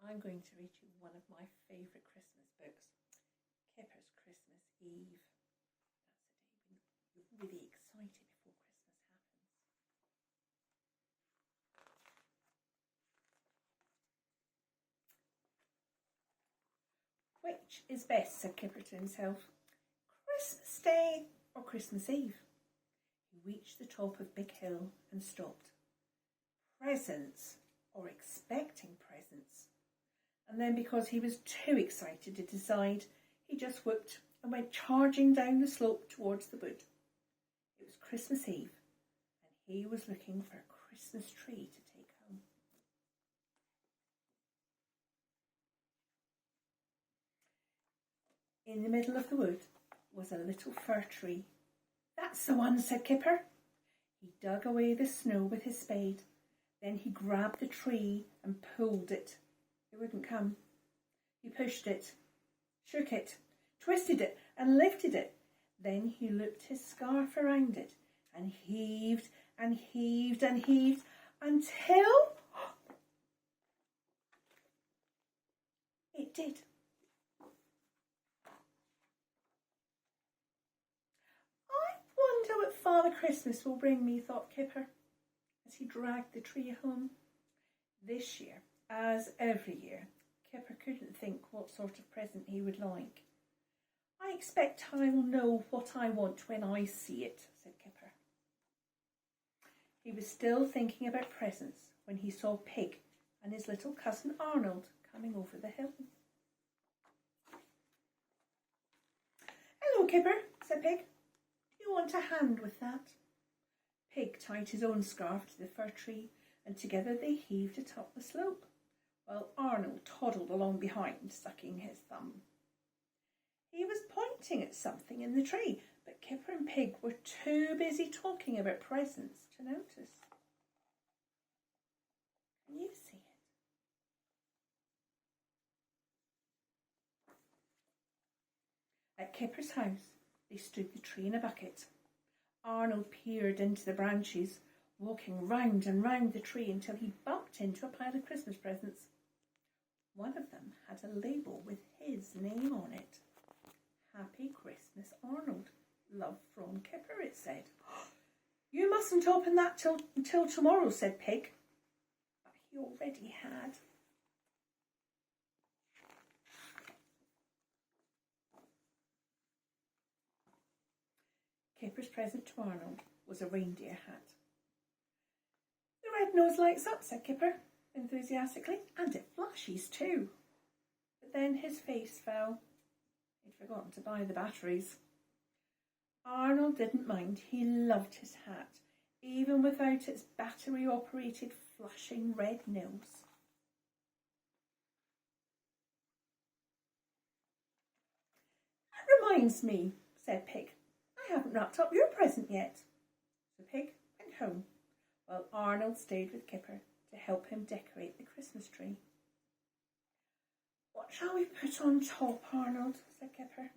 I'm going to read you one of my favourite Christmas books, Kipper's Christmas Eve. That's a day when you're really excited before Christmas happens. Which is best, said Kipper to himself, Christmas Day or Christmas Eve? He reached the top of Big Hill and stopped. Presents, or expecting presents. And then, because he was too excited to decide, he just whooped and went charging down the slope towards the wood. It was Christmas Eve, and he was looking for a Christmas tree to take home. In the middle of the wood was a little fir tree. That's the one, said Kipper. He dug away the snow with his spade. Then he grabbed the tree and pulled it. It wouldn't come. He pushed it, shook it, twisted it and lifted it. Then he looped his scarf around it and heaved and heaved and heaved until it did. I wonder what Father Christmas will bring me, thought Kipper, as he dragged the tree home. This year, as every year, Kipper couldn't think what sort of present he would like. I expect I will know what I want when I see it, said Kipper. He was still thinking about presents when he saw Pig and his little cousin Arnold coming over the hill. Hello, Kipper, said Pig. Do you want a hand with that? Pig tied his own scarf to the fir tree, and together they heaved it up the slope, while Arnold toddled along behind, sucking his thumb. He was pointing at something in the tree, but Kipper and Pig were too busy talking about presents to notice. Can you see it? At Kipper's house, they stood the tree in a bucket. Arnold peered into the branches, walking round and round the tree until he bumped into a pile of Christmas presents. One of them had a label with his name on it. Happy Christmas, Arnold. Love from Kipper, it said. You mustn't open that until tomorrow, said Pig. But he already had. Kipper's present to Arnold was a reindeer hat. The red nose lights up, said Kipper enthusiastically, and it flashes too. But then his face fell. He'd forgotten to buy the batteries. Arnold didn't mind. He loved his hat, even without its battery-operated flashing red nose. That reminds me, said Pig. I haven't wrapped up your present yet. So Pig went home, while Arnold stayed with Kipper to help him decorate the Christmas tree. What shall we put on top, Arnold? Said Kipper.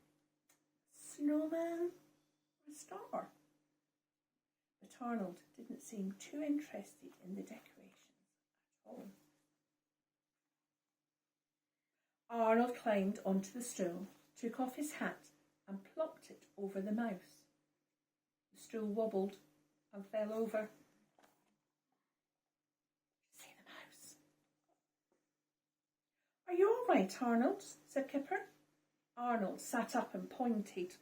Snowman or a star? But Arnold didn't seem too interested in the decorations at all. Arnold climbed onto the stool, took off his hat and plopped it over the mouse. The stool wobbled and fell over. See the mouse? Are you all right, Arnold? Said Kipper. Arnold sat up and pointed.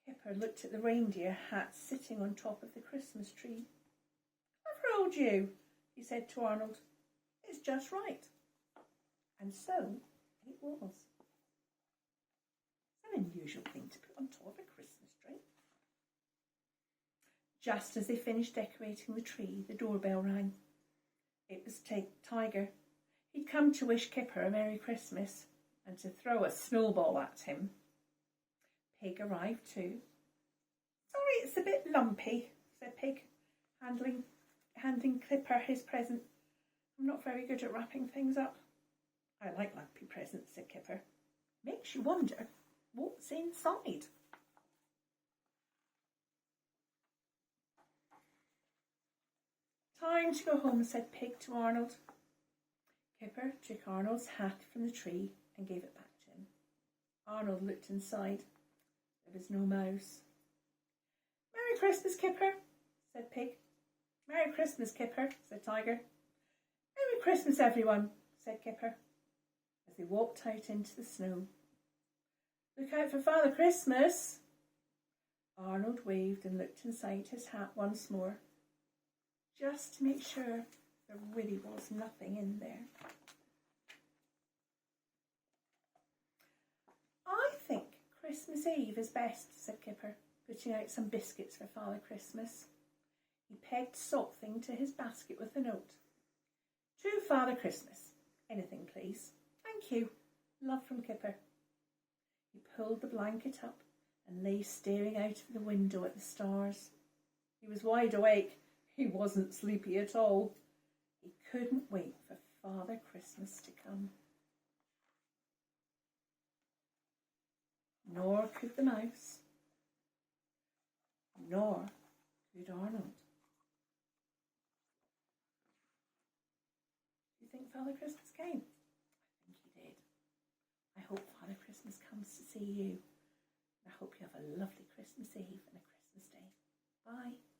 Kipper looked at the reindeer hat sitting on top of the Christmas tree. Clever old you, he said to Arnold. It's just right. And so it was. An unusual thing to put on top of a Christmas tree. Just as they finished decorating the tree, the doorbell rang. It was Tiger. He'd come to wish Kipper a Merry Christmas and to throw a snowball at him. Pig arrived too. Sorry, it's a bit lumpy, said Pig, handing Kipper his present. I'm not very good at wrapping things up. I like lumpy presents, said Kipper. Makes you wonder what's inside. Time to go home, said Pig to Arnold. Kipper took Arnold's hat from the tree and gave it back to him. Arnold looked inside. There was no mouse. "Merry Christmas, Kipper," said Pig. "Merry Christmas, Kipper," said Tiger. "Merry Christmas, everyone," said Kipper, as they walked out into the snow. "Look out for Father Christmas." Arnold waved and looked inside his hat once more, just to make sure there really was nothing in there. "I think Christmas Eve is best," said Kipper, putting out some biscuits for Father Christmas. He pegged something to his basket with a note. "To Father Christmas. Anything, please. Thank you. Love from Kipper." He pulled the blanket up and lay staring out of the window at the stars. He was wide awake. He wasn't sleepy at all. He couldn't wait for Father Christmas to come. Nor could the mouse. Nor could Arnold. Do you think Father Christmas came? I think he did. I hope Father Christmas comes to see you. I hope you have a lovely Christmas Eve and a Christmas Day. Bye.